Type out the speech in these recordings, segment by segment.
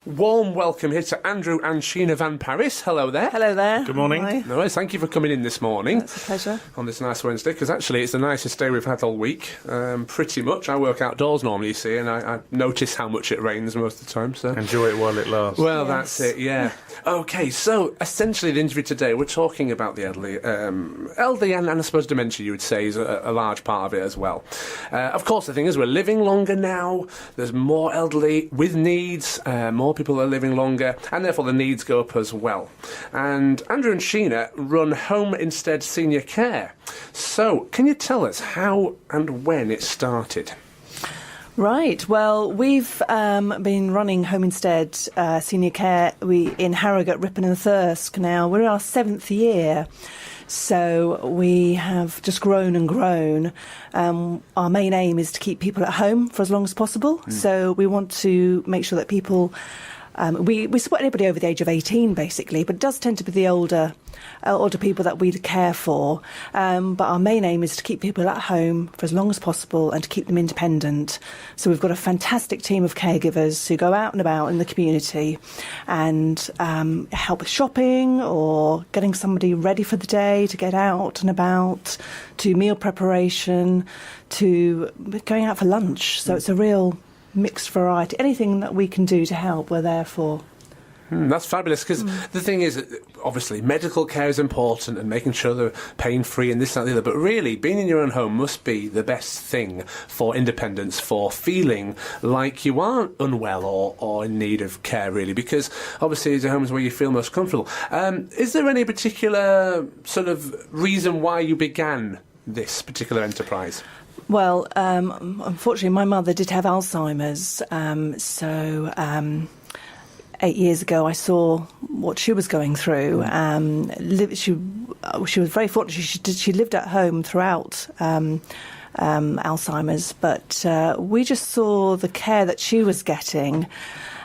Warm welcome here to Andrew and Sheena van Parys. Hello there. Hello there. Good morning. Hi. No worries, thank you for coming in this morning. That's a pleasure. On this nice Wednesday, because actually it's the nicest day we've had all week, pretty much. I work outdoors normally, you see, and I notice how much it rains most of the time. So Enjoy it while it lasts. well, Yes. that's it, yeah. OK, so essentially the interview today, we're talking about the elderly. Elderly and I suppose dementia, you would say, is a large part of it as well. Of course, the thing is, we're living longer now. There's more elderly with needs. More people are living longer, and therefore the needs go up as well. And Andrew and Sheena run Home Instead Senior Care. So, can you tell us how and when it started? Right. Well, we've been running Home Instead Senior Care in Harrogate, Ripon and Thirsk now. We're in our 7th year. So we have just grown and grown. Our main aim is to keep people at home for as long as possible. So we want to make sure that people... we support anybody over the age of 18, basically, but it does tend to be the older people that we care for. But our main aim is to keep people at home for as long as possible and to keep them independent. So we've got a fantastic team of caregivers who go out and about in the community and help with shopping or getting somebody ready for the day to get out and about, to meal preparation, to going out for lunch. So it's a real mixed variety. Anything that we can do to help, we're there for. That's fabulous, because the thing is, obviously, medical care is important and making sure they're pain-free and this, that, and the other, but really, being in your own home must be the best thing for independence, for feeling like you aren't unwell or in need of care, really, because obviously it's a home where you feel most comfortable. Is there any particular sort of reason why you began this particular enterprise? Well, unfortunately, my mother did have Alzheimer's, so 8 years ago I saw what she was going through. She was very fortunate. She lived at home throughout Alzheimer's, but we just saw the care that she was getting,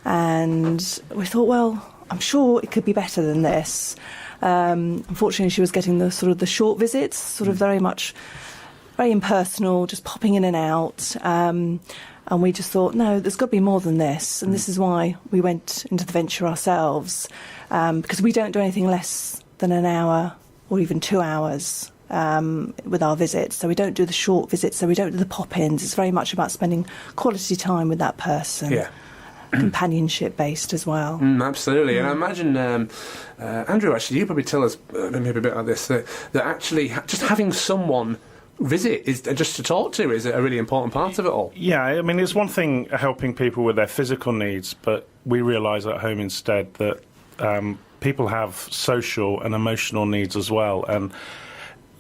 and we thought, well, I'm sure it could be better than this. Unfortunately, she was getting the sort of the short visits, sort of very impersonal, just popping in and out. And we just thought, no, there's got to be more than this. And this is why we went into the venture ourselves, because we don't do anything less than an hour or even 2 hours with our visits. So we don't do the short visits, so we don't do the pop-ins. It's very much about spending quality time with that person. Yeah. Companionship based as well. Absolutely. And I imagine, Andrew, actually, you probably tell us maybe a bit about this, that actually just having someone visit is just to talk to is a really important part of it all. Yeah, I mean, it's one thing helping people with their physical needs, but we realise at Home Instead that people have social and emotional needs as well. And,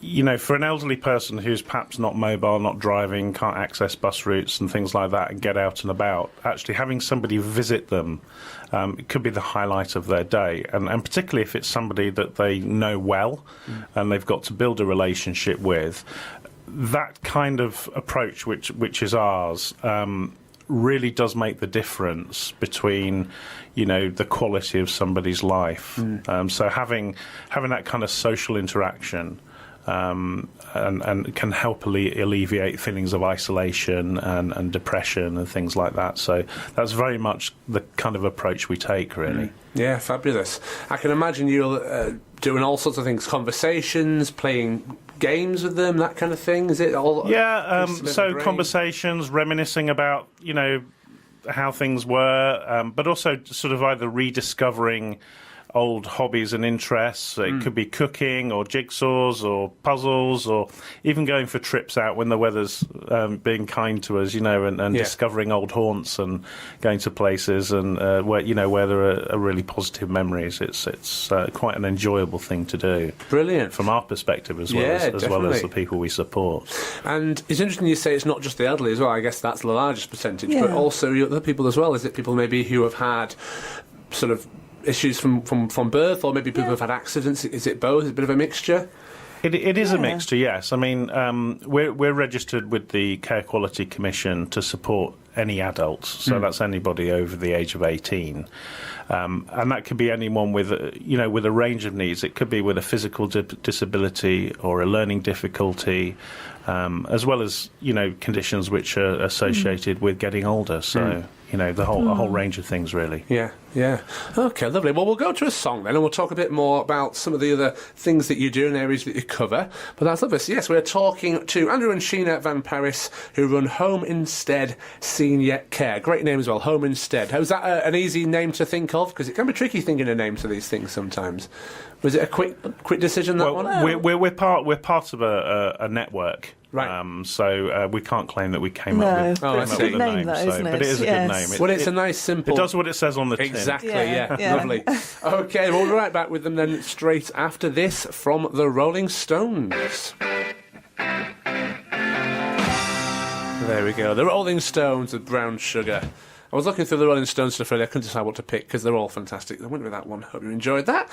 you know, for an elderly person who's perhaps not mobile, not driving, can't access bus routes and things like that and get out and about, actually having somebody visit them, it could be the highlight of their day. And particularly if it's somebody that they know well and they've got to build a relationship with, that kind of approach, which is ours, really does make the difference between, you know, the quality of somebody's life. So having that kind of social interaction and can help alleviate feelings of isolation and depression and things like that. So that's very much the kind of approach we take, really. Yeah, fabulous. I can imagine you're doing all sorts of things, conversations, playing games with them, that kind of thing. Is it all? Yeah, so conversations, reminiscing about, you know, how things were, but also sort of either rediscovering old hobbies and interests. It could be cooking or jigsaws or puzzles, or even going for trips out when the weather's being kind to us, you know, and discovering old haunts and going to places and where there are really positive memories. It's quite an enjoyable thing to do. Brilliant. From our perspective as well, as well as the people we support. And it's interesting you say it's not just the elderly as well. I guess that's the largest percentage, but also other people as well. Is it people maybe who have had sort of issues from birth, or maybe people who have had accidents? Is it both? Is it a bit of a mixture? It is a mixture, yes. I mean, we're registered with the Care Quality Commission to support any adults, so that's anybody over the age of 18. And that could be anyone with, with a range of needs. It could be with a physical disability or a learning difficulty, as well as, conditions which are associated with getting older. So, a whole range of things, really. Yeah. Okay, lovely. Well, we'll go to a song then, and we'll talk a bit more about some of the other things that you do and areas that you cover. But that's lovely. So, yes, we're talking to Andrew and Sheena van Parys, who run Home Instead Senior Care. Great name as well, Home Instead. Was that an easy name to think of? Because it can be tricky thinking of names for these things sometimes. Was it a quick decision, that one? We're part of a network. Right. So we can't claim that we came up with a name, but it is a good name. Well, it's a nice, simple... It does what it says on the tin. Exactly, yeah. Lovely. OK, we'll be right back with them then straight after this from the Rolling Stones. There we go. The Rolling Stones with Brown Sugar. I was looking through the Rolling Stones stuff earlier. I couldn't decide what to pick because they're all fantastic. I went with that one. Hope you enjoyed that.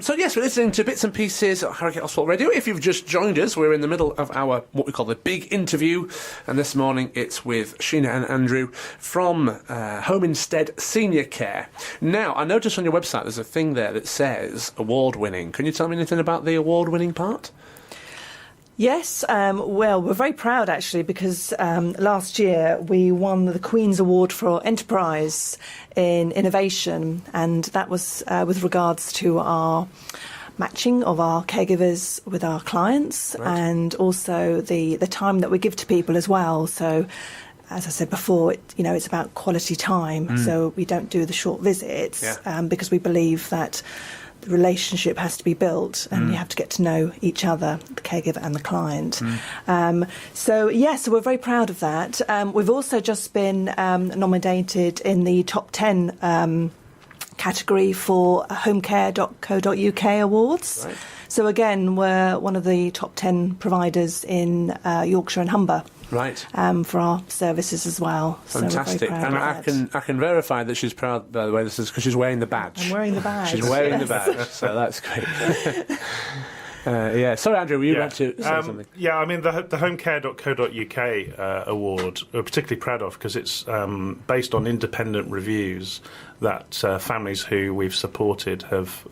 So yes, we're listening to bits and pieces of Harrogate Asphalt Radio. If you've just joined us, we're in the middle of our what we call the big interview, and this morning it's with Sheena and Andrew from Home Instead Senior Care. Now, I noticed on your website there's a thing there that says award-winning. Can you tell me anything about the award-winning part? Yes, well, we're very proud actually because last year we won the Queen's Award for Enterprise in Innovation, and that was with regards to our matching of our caregivers with our clients, and also the time that we give to people as well. So, as I said before, it's about quality time. So we don't do the short visits because we believe that the relationship has to be built and you have to get to know each other, the caregiver and the client. So we're very proud of that. We've also just been nominated in the top 10 category for homecare.co.uk awards. Right. So again, we're one of the top 10 providers in Yorkshire and Humber. Right. For our services as well. Fantastic. So and I can verify that she's proud, by the way, this is because she's wearing the badge. I'm wearing the badge. She's wearing the badge, so that's great. Sorry, Andrew, were you about to say something? Yeah, I mean, the homecare.co.uk award we're particularly proud of because it's based on independent reviews that families who we've supported have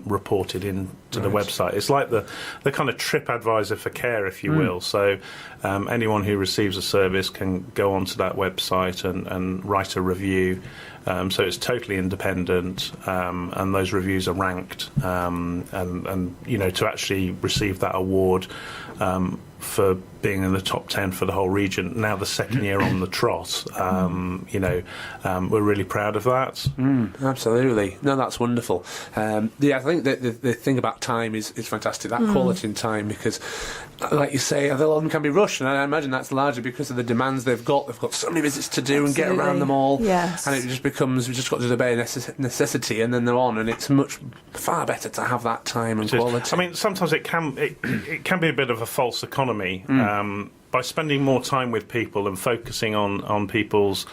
reported into the website. It's like the kind of trip advisor for care, if you will. So anyone who receives a service can go onto that website and write a review. So it's totally independent, and those reviews are ranked. And to actually receive that award for being in the top 10 for the whole region, now the second year on the trot, we're really proud of that. Absolutely. No, that's wonderful. I think that the thing about time is fantastic, that quality in time, because, like you say, a lot of them can be rushed, and I imagine that's largely because of the demands they've got. They've got so many visits to do and get around them all, and it just becomes, we've just got to do the bare necessity, and then they're on, and it's far better to have that time and quality. I mean, sometimes it can be a bit of a false economy. By spending more time with people and focusing on people's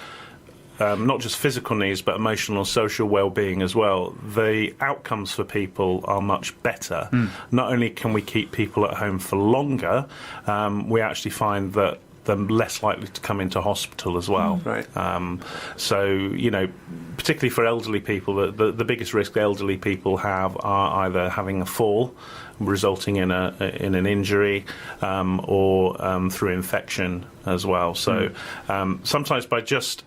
not just physical needs but emotional and social well-being as well, the outcomes for people are much better. Not only can we keep people at home for longer, we actually find that they're less likely to come into hospital as well. Right. So, particularly for elderly people, the biggest risk elderly people have are either having a fall, resulting in an injury, or through infection as well. So sometimes by just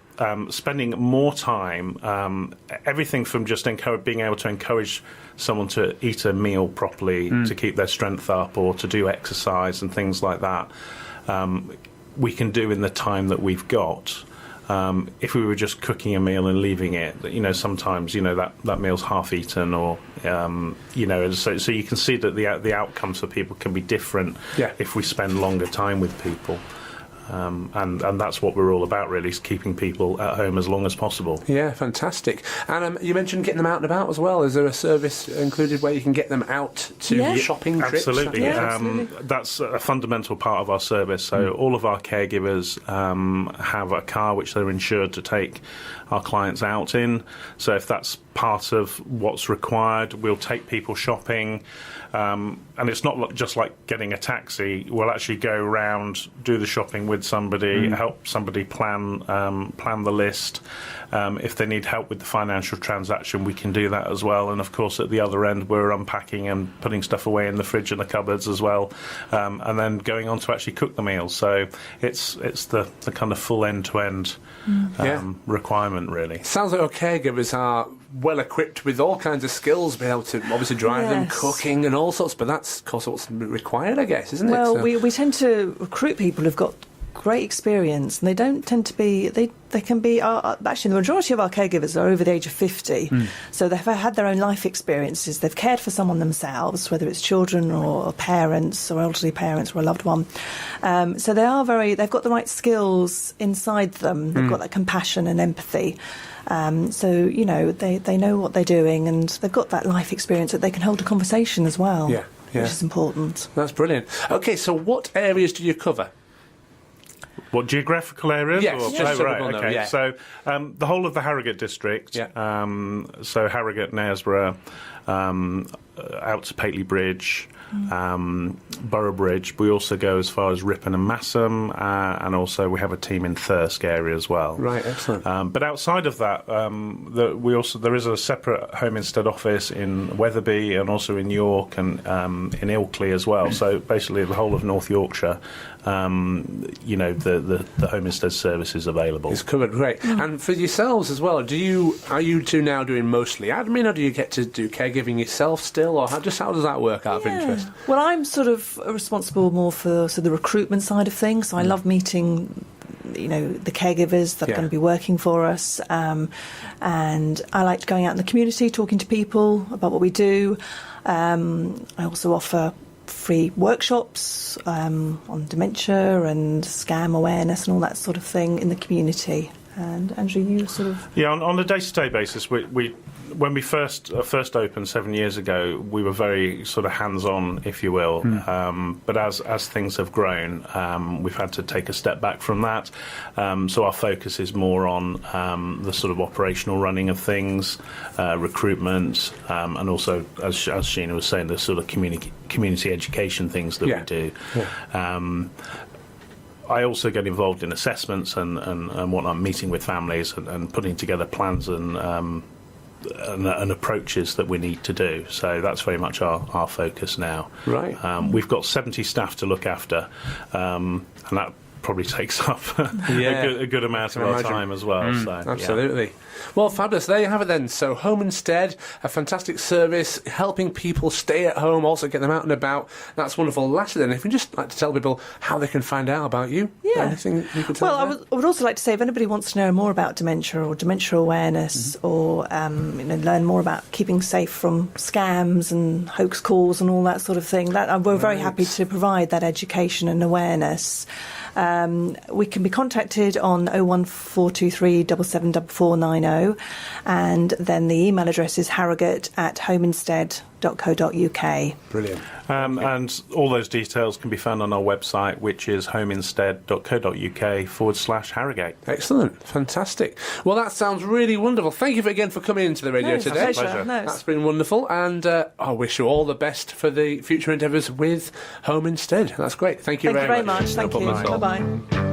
spending more time, everything from just being able to encourage someone to eat a meal properly, to keep their strength up, or to do exercise and things like that, we can do in the time that we've got. If we were just cooking a meal and leaving it, sometimes that meal's half eaten, or so you can see that the outcomes for people can be different if we spend longer time with people. And that's what we're all about, really, is keeping people at home as long as possible. Yeah, fantastic. And you mentioned getting them out and about as well. Is there a service included where you can get them out to shopping trips? Absolutely. Absolutely. That's a fundamental part of our service. So all of our caregivers have a car which they're insured to take our clients out in. So if that's part of what's required. We'll take people shopping, and it's not just like getting a taxi. We'll actually go around, do the shopping with somebody, help somebody plan the list. If they need help with the financial transaction, we can do that as well. And of course, at the other end, we're unpacking and putting stuff away in the fridge and the cupboards as well, and then going on to actually cook the meals. So it's the kind of full end-to-end requirement, really. Sounds like our caregivers are well equipped with all kinds of skills, be able to obviously drive them, cooking and all sorts, but that's of course what's required, I guess, isn't it? Well, So we tend to recruit people who've got great experience, and they don't tend to be, they can be, actually the majority of our caregivers are over the age of 50, so they've had their own life experiences, they've cared for someone themselves, whether it's children or parents or elderly parents or a loved one, so they've got the right skills inside them, they've got that compassion and empathy. So, you know, they know what they're doing, and they've got that life experience that they can hold a conversation as well, Yeah. which is important. That's brilliant. Okay, so what areas do you cover? What, geographical areas? Yes, Or, just so right, people know, okay. yeah. So the whole of the Harrogate district, so Harrogate, Knaresborough, out to Pateley Bridge, Boroughbridge. We also go as far as Ripon and Massam, and also we have a team in Thirsk area as well. Right, excellent. But outside of that, there is a separate Home Instead office in Wetherby and also in York and in Ilkley as well. So basically the whole of North Yorkshire, you know, the Home Instead service is available. It's covered, great. And for yourselves as well, are you two now doing mostly admin, or do you get to do caregiving yourself still, or how does that work out of interest? Well, I'm sort of responsible more for the recruitment side of things. So I love meeting, you know, the caregivers that are going to be working for us, and I like going out in the community, talking to people about what we do. I also offer free workshops on dementia and scam awareness and all that sort of thing in the community. And Andrew, you sort of... Yeah, on a day-to-day basis, we when we first opened 7 years ago, we were very sort of hands-on, if you will. But as things have grown, we've had to take a step back from that. So our focus is more on the sort of operational running of things, recruitment, and also, as Sheena was saying, the sort of community education things that we do. I also get involved in assessments and whatnot, meeting with families and putting together plans and approaches that we need to do. So that's very much our focus now. Right. We've got 70 staff to look after, and that probably takes up a good amount of our time as well. So, absolutely. Yeah. Well, fabulous. There you have it then. So Home Instead, a fantastic service, helping people stay at home, also get them out and about. That's wonderful. Lastly then, if you'd just like to tell people how they can find out about you. Yeah. Anything you could tell them? I would also like to say, if anybody wants to know more about dementia or dementia awareness, or you know, learn more about keeping safe from scams and hoax calls and all that sort of thing, we're very happy to provide that education and awareness. We can be contacted on 01423 774490, and then the email address is harrogate@homeinstead.co.uk. Brilliant. And all those details can be found on our website, which is homeinstead.co.uk/Harrogate. Excellent. Fantastic. Well, that sounds really wonderful. Thank you again for coming into the radio It's a today. pleasure. No, That's been wonderful, and I wish you all the best for the future endeavours with Home Instead. That's great. Thank you Thank you very much. much. Thank you. problem at all. Bye-bye.